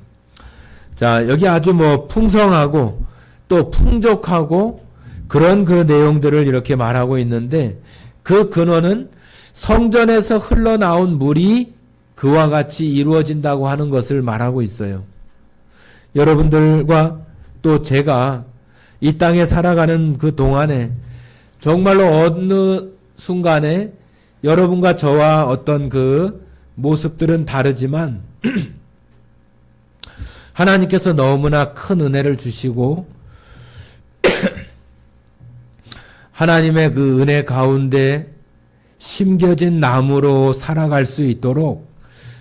자, 여기 아주 풍성하고 또 풍족하고 그런 그 내용들을 이렇게 말하고 있는데 그 근원은 성전에서 흘러나온 물이 그와 같이 이루어진다고 하는 것을 말하고 있어요. 여러분들과 또 제가 이 땅에 살아가는 그 동안에 정말로 어느 순간에 여러분과 저와 어떤 그 모습들은 다르지만 하나님께서 너무나 큰 은혜를 주시고 하나님의 그 은혜 가운데 심겨진 나무로 살아갈 수 있도록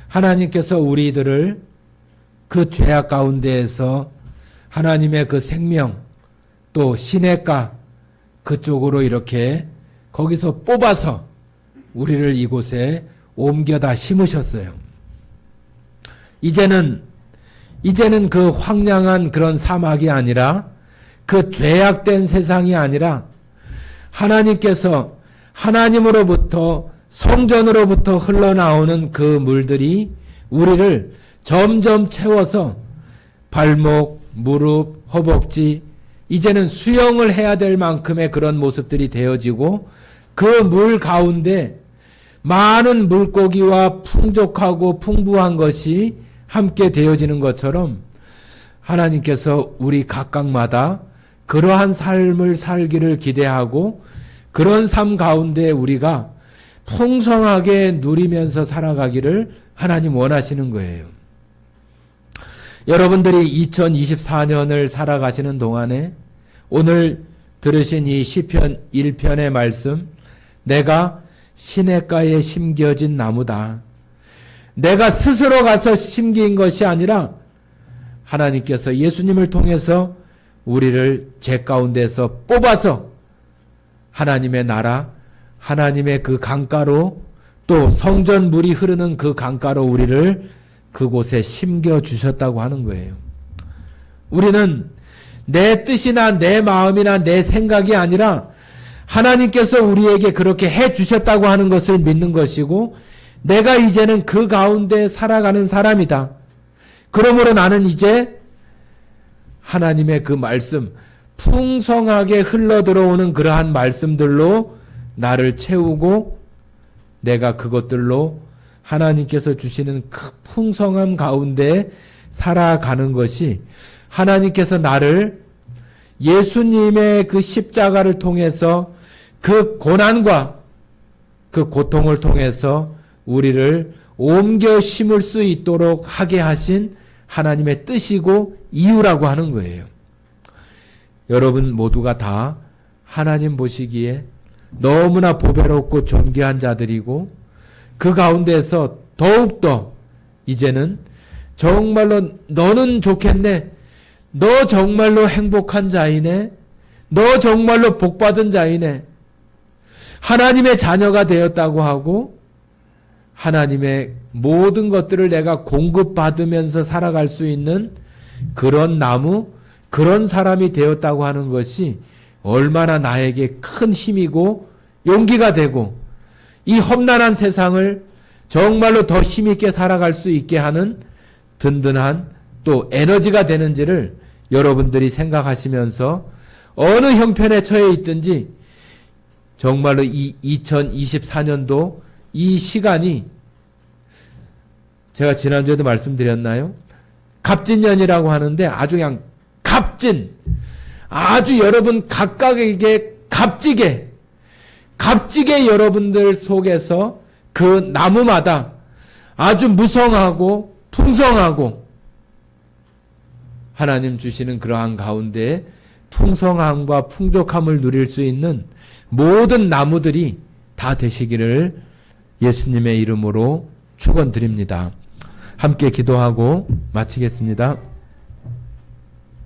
하나님께서 우리들을 그 죄악 가운데에서 하나님의 그 생명 또 시냇가 그쪽으로 이렇게 거기서 뽑아서 우리를 이곳에 옮겨다 심으셨어요. 이제는 그 황량한 그런 사막이 아니라 그 죄악된 세상이 아니라 하나님께서 하나님으로부터 성전으로부터 흘러나오는 그 물들이 우리를 점점 채워서 발목, 무릎, 허벅지 이제는 수영을 해야 될 만큼의 그런 모습들이 되어지고 그 물 가운데 많은 물고기와 풍족하고 풍부한 것이 함께 되어지는 것처럼 하나님께서 우리 각각마다 그러한 삶을 살기를 기대하고 그런 삶 가운데 우리가 풍성하게 누리면서 살아가기를 하나님 원하시는 거예요. 여러분들이 2024년을 살아가시는 동안에 오늘 들으신 이 시편 1편의 말씀, 내가 시냇가에 심겨진 나무다. 내가 스스로 가서 심긴 것이 아니라 하나님께서 예수님을 통해서 우리를 죄 가운데서 뽑아서 하나님의 나라, 하나님의 그 강가로 또 성전 물이 흐르는 그 강가로 우리를 그곳에 심겨 주셨다고 하는 거예요. 우리는 내 뜻이나 내 마음이나 내 생각이 아니라 하나님께서 우리에게 그렇게 해 주셨다고 하는 것을 믿는 것이고 내가 이제는 그 가운데 살아가는 사람이다. 그러므로 나는 이제 하나님의 그 말씀, 풍성하게 흘러들어오는 그러한 말씀들로 나를 채우고 내가 그것들로 하나님께서 주시는 그 풍성함 가운데 살아가는 것이 하나님께서 나를 예수님의 그 십자가를 통해서 그 고난과 그 고통을 통해서 우리를 옮겨 심을 수 있도록 하게 하신 하나님의 뜻이고 이유라고 하는 거예요. 여러분 모두가 다 하나님 보시기에 너무나 보배롭고 존귀한 자들이고 그 가운데서 더욱더 이제는 정말로 너는 좋겠네. 너 정말로 행복한 자이네. 너 정말로 복받은 자이네. 하나님의 자녀가 되었다고 하고 하나님의 모든 것들을 내가 공급받으면서 살아갈 수 있는 그런 나무, 그런 사람이 되었다고 하는 것이 얼마나 나에게 큰 힘이고 용기가 되고 이 험난한 세상을 정말로 더 힘있게 살아갈 수 있게 하는 든든한 또 에너지가 되는지를 여러분들이 생각하시면서 어느 형편에 처해 있든지 정말로 이 2024년도 이 시간이 제가 지난주에도 말씀드렸나요? 갑진년이라고 하는데 아주 그냥 값진, 아주 여러분 각각에게 값지게 여러분들 속에서 그 나무마다 아주 무성하고 풍성하고 하나님 주시는 그러한 가운데 풍성함과 풍족함을 누릴 수 있는 모든 나무들이 다 되시기를 예수님의 이름으로 축원드립니다. 함께 기도하고 마치겠습니다.